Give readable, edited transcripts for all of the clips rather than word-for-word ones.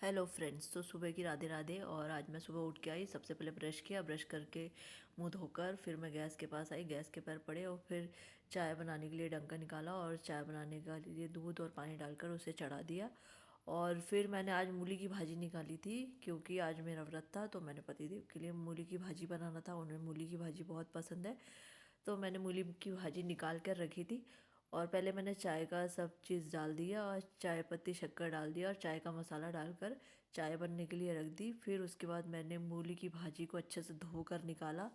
Hello friends. तो सुबह की राधे राधे। और आज मैं सुबह उठ के आई, सबसे पहले ब्रश किया, ब्रश करके मुंह धोकर फिर मैं गैस के पास आई, गैस के पैर पड़े और फिर चाय बनाने के लिए डंका निकाला और चाय बनाने के लिए दूध और पानी डालकर उसे चढ़ा दिया। और फिर मैंने आज मूली की भाजी निकाली थी, क्योंकि आज मेरा व्रत था। तो मैंने पतिदेव के लिए मूली की भाजी बनाना था, उन्हें मूली की भाजी बहुत पसंद है। तो मैंने मूली की भाजी निकाल कर रखी थी। और पहले मैंने चाय का सब चीज़ डाल दिया और चाय पत्ती शक्कर डाल दिया और चाय का मसाला डालकर चाय बनने के लिए रख दी। फिर उसके बाद मैंने मूली की भाजी को अच्छे से धोकर निकाला,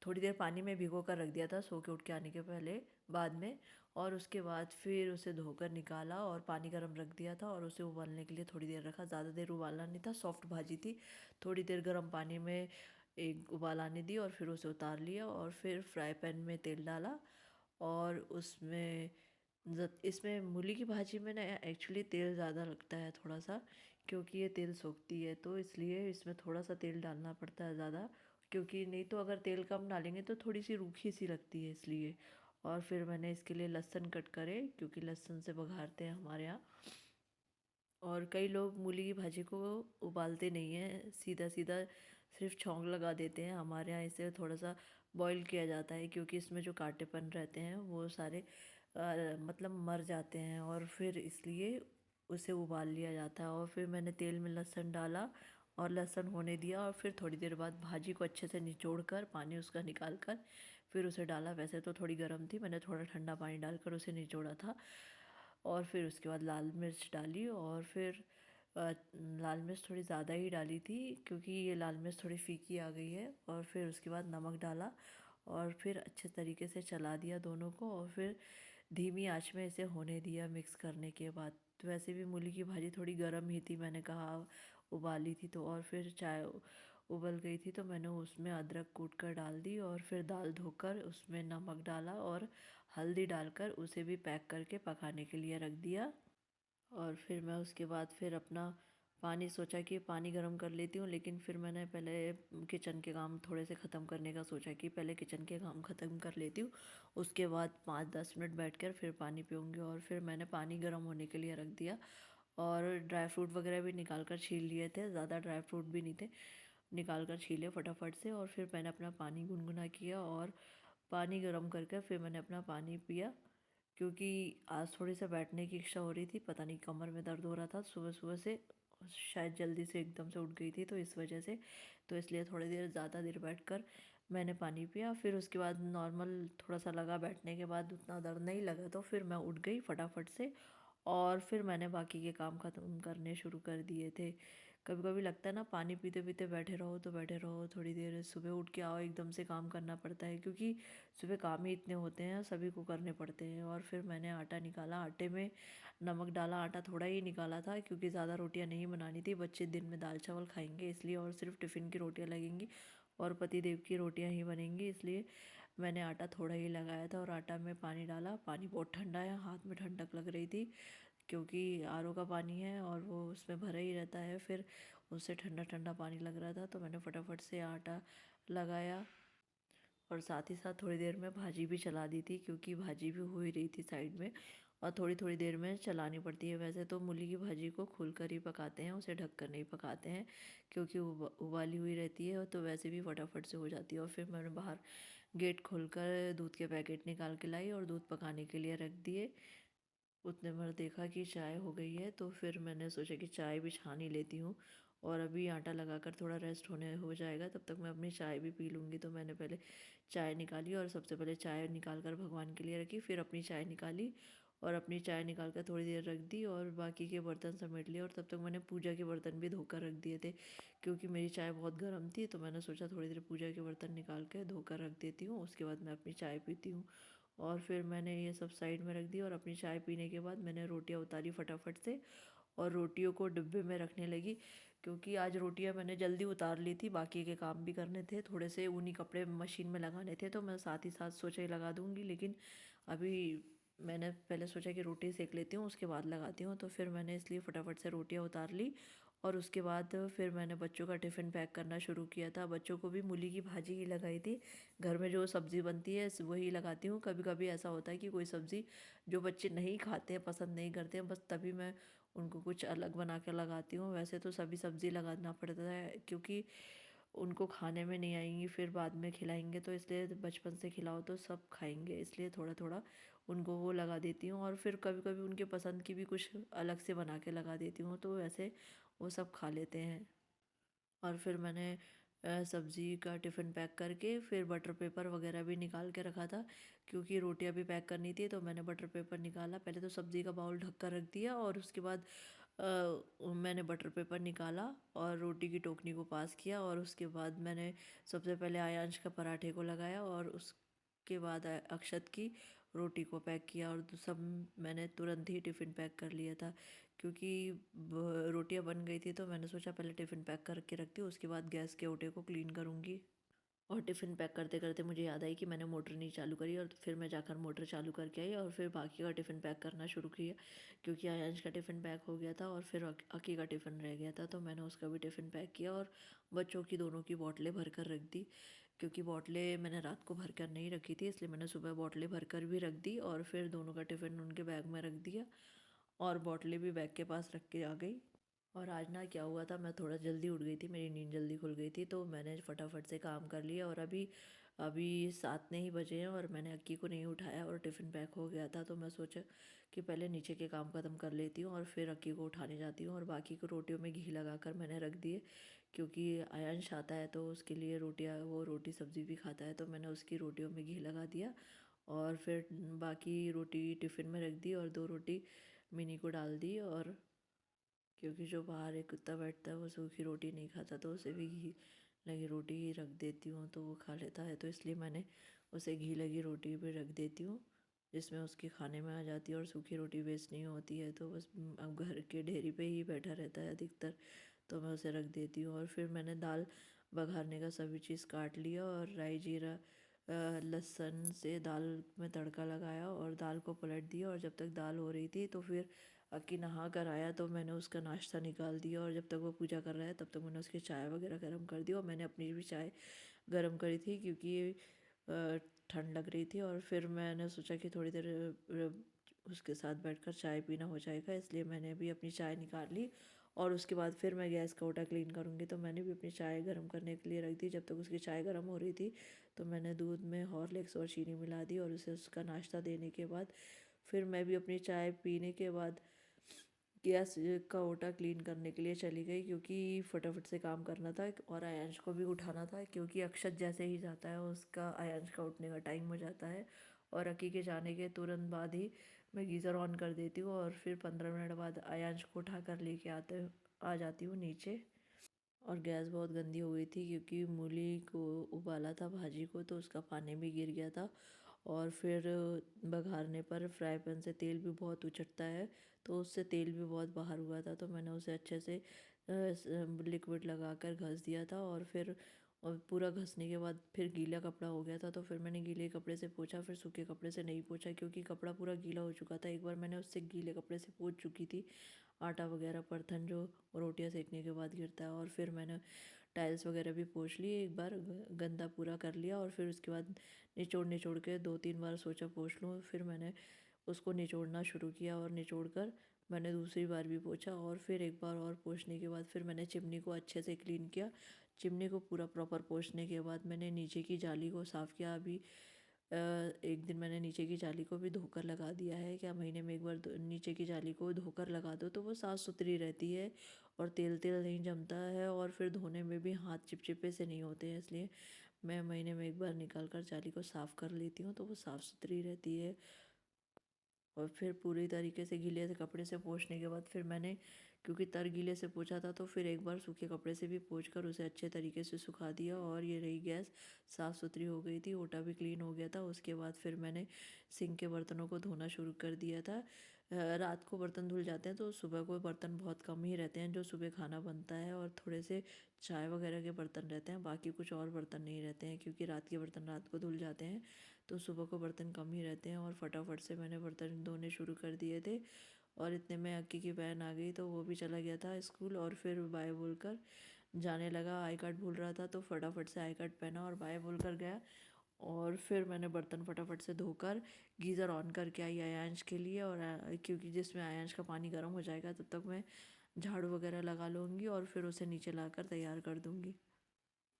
थोड़ी देर पानी में भिगो कर रख दिया था सो के उठ के आने के पहले बाद में। और उसके बाद फिर उसे धोकर निकाला और पानी गर्म रख दिया था और उसे उबालने के लिए थोड़ी देर रखा। ज़्यादा देर उबालना नहीं था, सॉफ्ट भाजी थी। थोड़ी देर गर्म पानी में एक उबाल आने दी और फिर उसे उतार लिया और फिर फ्राई पैन में तेल डाला। और उसमें इसमें मूली की भाजी में ना एक्चुअली तेल ज़्यादा लगता है थोड़ा सा, क्योंकि ये तेल सोखती है, तो इसलिए इसमें थोड़ा सा तेल डालना पड़ता है ज़्यादा। क्योंकि नहीं तो अगर तेल कम डालेंगे तो थोड़ी सी रूखी सी लगती है, इसलिए। और फिर मैंने इसके लिए लहसुन कट करे, क्योंकि लहसुन से बघारते हैं हमारे यहाँ। और कई लोग मूली की भाजी को उबालते नहीं हैं, सीधा सीधा सिर्फ छौंक लगा देते हैं। हमारे यहाँ इसे थोड़ा सा बॉईल किया जाता है, क्योंकि इसमें जो कांटेपन रहते हैं वो सारे मतलब मर जाते हैं, और फिर इसलिए उसे उबाल लिया जाता है। और फिर मैंने तेल में लहसुन डाला और लहसुन होने दिया और फिर थोड़ी देर बाद भाजी को अच्छे से निचोड़ कर पानी उसका निकाल कर फिर उसे डाला। वैसे तो थोड़ी गर्म थी, मैंने थोड़ा ठंडा पानी डालकर उसे निचोड़ा था। और फिर उसके बाद लाल मिर्च डाली और फिर लाल मिर्च थोड़ी ज़्यादा ही डाली थी, क्योंकि ये लाल मिर्च थोड़ी फीकी आ गई है। और फिर उसके बाद नमक डाला और फिर अच्छे तरीके से चला दिया दोनों को और फिर धीमी आंच में इसे होने दिया मिक्स करने के बाद। तो वैसे भी मूली की भाजी थोड़ी गर्म ही थी, मैंने कहा उबाली थी तो। और फिर चाय उबल गई थी तो मैंने उसमें अदरक कूट कर डाल दी और फिर दाल धोकर उसमें नमक डाला और हल्दी डालकर उसे भी पैक करके पकाने के लिए रख दिया। और फिर मैं उसके बाद फिर अपना पानी सोचा कि पानी गर्म कर लेती हूँ, लेकिन फिर मैंने पहले किचन के काम थोड़े से ख़त्म करने का सोचा कि पहले किचन के काम ख़त्म कर लेती हूँ, उसके बाद 5-10 मिनट बैठकर फिर पानी पीऊँगी। और फिर मैंने पानी गर्म होने के लिए रख दिया और ड्राई फ्रूट वगैरह भी निकाल कर छील लिए थे, ज़्यादा ड्राई फ्रूट भी नहीं थे, निकाल कर छीले फटाफट से। और फिर मैंने अपना पानी गुनगुना किया और पानी गर्म करके फिर मैंने अपना पानी पिया, क्योंकि आज थोड़ी सा बैठने की इच्छा हो रही थी, पता नहीं कमर में दर्द हो रहा था सुबह सुबह से, शायद जल्दी से एकदम से उठ गई थी तो इस वजह से। तो इसलिए थोड़ी देर ज़्यादा देर बैठकर मैंने पानी पिया। फिर उसके बाद नॉर्मल थोड़ा सा लगा, बैठने के बाद उतना दर्द नहीं लगा, तो फिर मैं उठ गई फटाफट से और फिर मैंने बाकी के काम ख़त्म करने शुरू कर दिए थे। कभी कभी लगता है ना, पानी पीते पीते बैठे रहो तो बैठे रहो थोड़ी देर, सुबह उठ के आओ एकदम से काम करना पड़ता है, क्योंकि सुबह काम ही इतने होते हैं, सभी को करने पड़ते हैं। और फिर मैंने आटा निकाला, आटे में नमक डाला, आटा थोड़ा ही निकाला था क्योंकि ज़्यादा रोटियां नहीं बनानी थी, बच्चे दिन में दाल चावल खाएंगे इसलिए, और सिर्फ टिफ़िन की रोटियां लगेंगी और पति देव की रोटियां ही बनेंगी, इसलिए मैंने आटा थोड़ा ही लगाया था। और आटा में पानी डाला, पानी बहुत ठंडा है, हाथ में ठंडक लग रही थी, क्योंकि आरओ का पानी है और वो उसमें भरा ही रहता है, फिर उससे ठंडा ठंडा पानी लग रहा था। तो मैंने फटाफट से आटा लगाया और साथ ही साथ थोड़ी देर में भाजी भी चला दी थी, क्योंकि भाजी भी हो ही रही थी साइड में और थोड़ी थोड़ी देर में चलानी पड़ती है। वैसे तो मूली की भाजी को खुल कर ही पकाते हैं, उसे ढक कर नहीं पकाते हैं, क्योंकि उबाली हुई रहती है तो वैसे भी फटाफट से हो जाती है। और फिर मैंने बाहर गेट खोलकर दूध के पैकेट निकाल के लाई और दूध पकाने के लिए रख दिए। उतने में देखा कि चाय हो गई है, तो फिर मैंने सोचा कि चाय भी छान ही लेती हूँ और अभी आटा लगाकर थोड़ा रेस्ट होने हो जाएगा, तब तक मैं अपनी चाय भी पी लूँगी। तो मैंने पहले चाय निकाली और सबसे पहले चाय निकाल कर भगवान के लिए रखी, फिर अपनी चाय निकाली और अपनी चाय निकाल कर थोड़ी देर रख दी और बाकी के बर्तन समेट लिए। और तब तक मैंने पूजा के बर्तन भी धोकर रख दिए थे, क्योंकि मेरी चाय बहुत गर्म थी, तो मैंने सोचा थोड़ी देर पूजा के बर्तन निकाल के धोकर रख देती हूँ, उसके बाद मैं अपनी चाय पीती हूँ। और फिर मैंने ये सब साइड में रख दिया और अपनी चाय पीने के बाद मैंने रोटियां उतारी फटाफट से और रोटियों को डिब्बे में रखने लगी, क्योंकि आज रोटियां मैंने जल्दी उतार ली थी, बाकी के काम भी करने थे, थोड़े से ऊनी कपड़े मशीन में लगाने थे, तो मैं साथ ही साथ सोचा ही लगा दूंगी, लेकिन अभी मैंने पहले सोचा कि रोटी सेक लेती हूँ उसके बाद लगाती हूँ, तो फिर मैंने इसलिए फटाफट से रोटियां उतार ली। और उसके बाद फिर मैंने बच्चों का टिफ़िन पैक करना शुरू किया था। बच्चों को भी मूली की भाजी ही लगाई थी, घर में जो सब्ज़ी बनती है वही लगाती हूँ। कभी कभी ऐसा होता है कि कोई सब्ज़ी जो बच्चे नहीं खाते हैं, पसंद नहीं करते हैं, बस तभी मैं उनको कुछ अलग बना के लगाती हूँ। वैसे तो सभी सब्ज़ी लगाना पड़ता है क्योंकि उनको खाने में नहीं आएंगी, फिर बाद में खिलाएंगे, तो इसलिए बचपन से खिलाओ तो सब खाएंगे, इसलिए थोड़ा थोड़ा उनको वो लगा देती हूँ। और फिर कभी कभी उनके पसंद की भी कुछ अलग से बना के लगा देती हूँ, तो वैसे वो सब खा लेते हैं। और फिर मैंने सब्ज़ी का टिफ़िन पैक करके फिर बटर पेपर वगैरह भी निकाल के रखा था, क्योंकि रोटियां भी पैक करनी थी। तो मैंने बटर पेपर निकाला, पहले तो सब्ज़ी का बाउल ढक कर रख दिया, और उसके बाद मैंने बटर पेपर निकाला और रोटी की टोकनी को पास किया, और उसके बाद मैंने सबसे पहले आयांश का पराठे को लगाया, और उसके बाद अक्षत की रोटी को पैक किया, और सब मैंने तुरंत ही टिफ़िन पैक कर लिया था, क्योंकि रोटियां बन गई थी। तो मैंने सोचा पहले टिफ़िन पैक करके रखती हूँ, उसके बाद गैस के ओटे को क्लीन करूँगी। और टिफ़िन पैक करते करते मुझे याद आई कि मैंने मोटर नहीं चालू करी, और फिर मैं जाकर मोटर चालू करके आई और फिर बाकी का टिफ़िन पैक करना शुरू किया, क्योंकि आयांश का टिफ़िन पैक हो गया था और फिर अकी का टिफ़िन रह गया था, तो मैंने उसका भी टिफ़िन पैक किया और बच्चों की दोनों की बोतलें भर कर रख दी, क्योंकि बोतलें मैंने रात को भर कर नहीं रखी थी, इसलिए मैंने सुबह बोतलें भर कर भी रख दी, और फिर दोनों का टिफ़िन उनके बैग में रख दिया और बोतलें भी बैग के पास रख के आ गई। और आज ना क्या हुआ था, मैं थोड़ा जल्दी उठ गई थी, मेरी नींद जल्दी खुल गई थी, तो मैंने फटाफट से काम कर लिया। और अभी अभी 7 नहीं बजे हैं और मैंने अक्की को नहीं उठाया और टिफ़िन पैक हो गया था, तो मैं सोचा कि पहले नीचे के काम ख़त्म कर लेती हूँ और फिर अक्की को उठाने जाती हूँ। और बाकी को रोटियों में घी लगा कर मैंने रख दिए, क्योंकि आयांश आता है तो उसके लिए रोटियाँ, वो रोटी सब्ज़ी भी खाता है, तो मैंने उसकी रोटियों में घी लगा दिया। और फिर बाकी रोटी टिफ़िन में रख दी और 2 रोटी मिनी को डाल दी। और क्योंकि जो बाहर एक कुत्ता बैठता है वो सूखी रोटी नहीं खाता, तो उसे भी घी लगी रोटी ही रख देती हूँ तो वो खा लेता है, तो इसलिए मैंने उसे घी लगी रोटी भी रख देती हूँ, जिसमें उसके खाने में आ जाती है और सूखी रोटी वेस्ट नहीं होती है। तो बस अब घर के ढेरी पे ही बैठा रहता है अधिकतर, तो मैं उसे रख देती हूँ। और फिर मैंने दाल बघारने का सभी चीज़ काट लिया और राई जीरा लहसुन से दाल में तड़का लगाया और दाल को पलट दिया। और जब तक दाल हो रही थी तो फिर अक्की नहा कर आया, तो मैंने उसका नाश्ता निकाल दिया, और जब तक वो पूजा कर रहा है तब तक मैंने उसकी चाय वगैरह गर्म कर दी, और मैंने अपनी भी चाय गर्म करी थी, क्योंकि ठंड लग रही थी। और फिर मैंने सोचा कि थोड़ी देर उसके साथ बैठकर चाय पीना हो जाएगा, इसलिए मैंने भी अपनी चाय निकाल ली। और उसके बाद फिर मैं गैस का ओटा क्लीन करूँगी, तो मैंने भी अपनी चाय गर्म करने के लिए रख दी। जब तक उसकी चाय गर्म हो रही थी तो मैंने दूध में हॉर्लिक्स और चीनी मिला दी, और उसे उसका नाश्ता देने के बाद फिर मैं भी अपनी चाय पीने के बाद गैस का ओटा क्लीन करने के लिए चली गई, क्योंकि फटाफट से काम करना था और आयांश को भी उठाना था, क्योंकि अक्षत जैसे ही जाता है उसका आयांश का उठने का टाइम हो जाता है। और अकी के जाने के तुरंत बाद ही मैं गीज़र ऑन कर देती हूँ, और फिर 15 मिनट बाद आयांश को उठा कर लेके आ जाती हूँ नीचे। और गैस बहुत गंदी हो गई थी, क्योंकि मूली को उबाला था भाजी को, तो उसका पानी भी गिर गया था। और फिर बघारने पर फ्राई पैन से तेल भी बहुत उछटता है, तो उससे तेल भी बहुत बाहर हुआ था, तो मैंने उसे अच्छे से लिक्विड लगा कर घस दिया था। और पूरा घसने के बाद फिर गीला कपड़ा हो गया था, तो फिर मैंने गीले कपड़े से पोंछा, फिर सूखे कपड़े से नहीं पोंछा, क्योंकि कपड़ा पूरा गीला हो चुका था। एक बार मैंने उससे गीले कपड़े से पोंछ चुकी थी आटा वगैरह, बर्तन जो रोटियां सेकने के बाद गिरता है। और फिर मैंने टाइल्स वगैरह भी पोंछ लिए, एक बार गंदा पूरा कर लिया, और फिर उसके बाद निचोड़ निचोड़ के 2-3 बार सोचा पोंछ लूँ। फिर मैंने उसको निचोड़ना शुरू किया, और निचोड़ कर मैंने दूसरी बार भी पोंछा, और फिर एक बार और पोंछने के बाद फिर मैंने चिमनी को अच्छे से क्लीन किया। चिमनी को पूरा प्रॉपर पोंछने के बाद मैंने नीचे की जाली को साफ़ किया। अभी एक दिन मैंने नीचे की जाली को भी धोकर लगा दिया है, क्या महीने में एक बार नीचे की जाली को धोकर लगा दो तो वो साफ़ सुथरी रहती है, और तेल तेल नहीं जमता है, और फिर धोने में भी हाथ चिपचिपे से नहीं होते हैं, इसलिए मैं महीने में एक बार निकाल कर जाली को साफ़ कर लेती हूँ, तो वो साफ़ सुथरी रहती है। और फिर पूरी तरीके से गीले से कपड़े से पोंछने के बाद फिर मैंने, क्योंकि तर गीले से पोंछा था, तो फिर एक बार सूखे कपड़े से भी पोंछ कर उसे अच्छे तरीके से सुखा दिया। और ये रही गैस साफ़ सुथरी हो गई थी, ओटा भी क्लीन हो गया था। उसके बाद फिर मैंने सिंक के बर्तनों को धोना शुरू कर दिया था। रात को बर्तन धुल जाते हैं, तो सुबह को बर्तन बहुत कम ही रहते हैं जो सुबह खाना बनता है, और थोड़े से चाय वगैरह के बर्तन रहते हैं, बाकी कुछ और बर्तन नहीं रहते हैं, क्योंकि रात के बर्तन रात को धुल जाते हैं, तो सुबह को बर्तन कम ही रहते हैं। और फटाफट से मैंने बर्तन धोने शुरू कर दिए थे, और इतने में अक्की की बहन आ गई, तो वो भी चला गया था स्कूल, और फिर बाय बोलकर जाने लगा। आई कार्ड भूल रहा था, तो फटाफट से आई कार्ड पहना और बाय बोलकर गया। और फिर मैंने बर्तन फटाफट से धोकर गीज़र ऑन करके आई आयांश के लिए, और क्योंकि जिसमें आयांश का पानी गर्म हो जाएगा तब तक मैं झाड़ू वगैरह लगा लूँगी और फिर उसे नीचे लाकर तैयार कर दूँगी।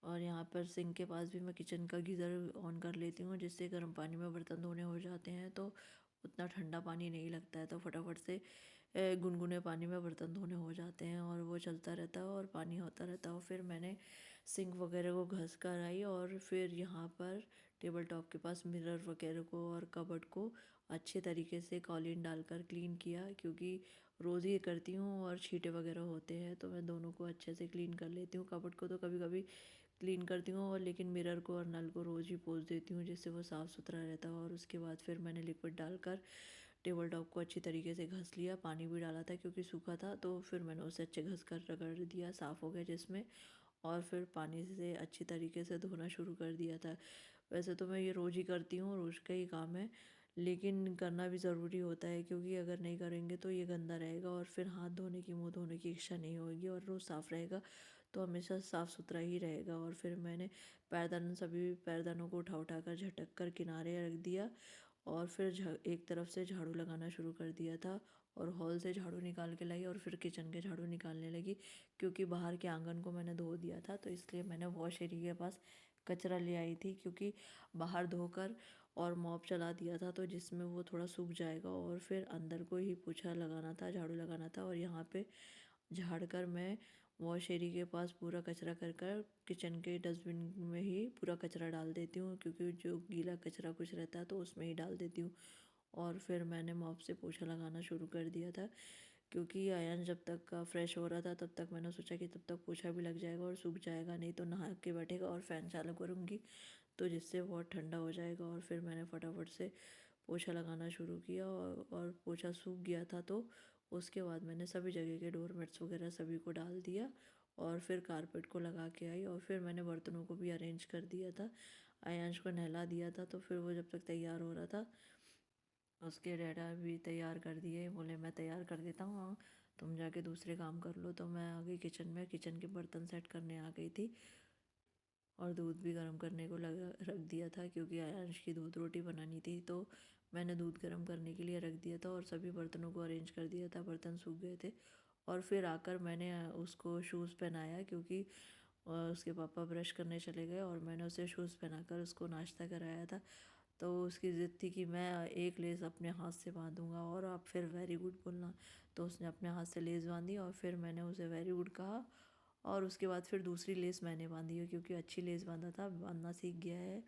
और यहाँ पर सिंक के पास भी मैं किचन का गीज़र ऑन कर लेती हूँ, जिससे गर्म पानी में बर्तन धोने हो जाते हैं तो उतना ठंडा पानी नहीं लगता है, तो फटाफट से गुनगुने पानी में बर्तन धोने हो जाते हैं और वो चलता रहता है और पानी होता रहता है। और फिर मैंने सिंक वगैरह को घस कर आई और फिर यहाँ पर टेबल टॉप के पास मिरर वगैरह को और कबर्ड को अच्छे तरीके से कॉलिन डालकर क्लीन किया, क्योंकि रोज़ ही करती हूँ और छींटे वगैरह होते हैं तो मैं दोनों को अच्छे से क्लीन कर लेती हूँ। कबर्ड को तो कभी कभी क्लीन करती हूँ और लेकिन मिरर को और नल को रोज़ ही पोंछ देती हूँ, जिससे वो साफ़ सुथरा रहता है। और उसके बाद फिर मैंने लिक्विड डालकर टेबल टॉप को अच्छी तरीके से घस लिया। पानी भी डाला था क्योंकि सूखा था, तो फिर मैंने उसे अच्छे घस कर रगड़ दिया, साफ़ हो गया जिसमें। और फिर पानी से अच्छी तरीके से धोना शुरू कर दिया था। वैसे तो मैं ये रोज़ ही करती हूँ, रोज़ का ही काम है, लेकिन करना भी ज़रूरी होता है, क्योंकि अगर नहीं करेंगे तो ये गंदा रहेगा और फिर हाथ धोने की, मुँह धोने की इच्छा नहीं होगी। और रोज़ साफ़ रहेगा तो हमेशा साफ़ सुथरा ही रहेगा। और फिर मैंने सभी पैरदानों को उठा उठा कर झटक कर किनारे रख दिया और फिर एक तरफ से झाड़ू लगाना शुरू कर दिया था और हॉल से झाड़ू निकाल के लाई और फिर किचन के झाड़ू निकालने लगी, क्योंकि बाहर के आंगन को मैंने धो दिया था, तो इसलिए मैंने वॉश एरिया के पास कचरा ले आई थी, क्योंकि बाहर धोकर और मॉप चला दिया था तो जिसमें वो थोड़ा सूख जाएगा। और फिर अंदर को ही पोछा लगाना था, झाड़ू लगाना था, और यहाँ पे झाड़ कर मैं वॉश एरिया के पास पूरा कचरा कर कर किचन के डस्टबिन में ही पूरा कचरा डाल देती हूँ, क्योंकि जो गीला कचरा कुछ रहता है तो उसमें ही डाल देती हूँ। और फिर मैंने मॉप से पोछा लगाना शुरू कर दिया था, क्योंकि आयन जब तक का फ्रेश हो रहा था तब तक मैंने सोचा कि तब तक पोछा भी लग जाएगा और सूख जाएगा, नहीं तो नहा के बैठेगा और फ़ैन चालू करूँगी तो जिससे बहुत ठंडा हो जाएगा। और फिर मैंने फटाफट से पोछा लगाना शुरू किया और पोछा सूख गया था, तो उसके बाद मैंने सभी जगह के डोरमेट्स वगैरह सभी को डाल दिया और फिर कारपेट को लगा के आई। और फिर मैंने बर्तनों को भी अरेंज कर दिया था, आयांश को नहला दिया था, तो फिर वो जब तक तैयार हो रहा था उसके डैडा भी तैयार कर दिए, बोले मैं तैयार कर देता हूँ, तुम जाके दूसरे काम कर लो। तो मैं आ गई किचन में, किचन के बर्तन सेट करने आ गई थी और दूध भी गर्म करने को लगा रख दिया था, क्योंकि आयांश की दूध रोटी बनानी थी, तो मैंने दूध गर्म करने के लिए रख दिया था और सभी बर्तनों को अरेंज कर दिया था, बर्तन सूख गए थे। और फिर आकर मैंने उसको शूज़ पहनाया, क्योंकि उसके पापा ब्रश करने चले गए और मैंने उसे शूज़ पहनाकर उसको नाश्ता कराया था। तो उसकी ज़िद थी कि मैं एक लेस अपने हाथ से बांधूँगा और आप फिर वेरी गुड बोलना, तो उसने अपने हाथ से लेस बांधी और फिर मैंने उसे वेरी गुड कहा और उसके बाद फिर दूसरी लेस मैंने बांधी है, क्योंकि अच्छी लेस बांधा था, बांधना सीख गया है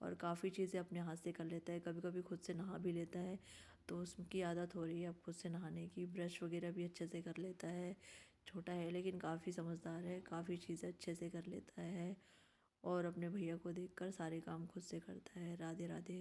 और काफ़ी चीज़ें अपने हाथ से कर लेता है, कभी कभी खुद से नहा भी लेता है, तो उसकी आदत हो रही है अब खुद से नहाने की। ब्रश वगैरह भी अच्छे से कर लेता है, छोटा है लेकिन काफ़ी समझदार है, काफ़ी चीज़ें अच्छे से कर लेता है और अपने भैया को देखकर सारे काम खुद से करता है। राधे राधे।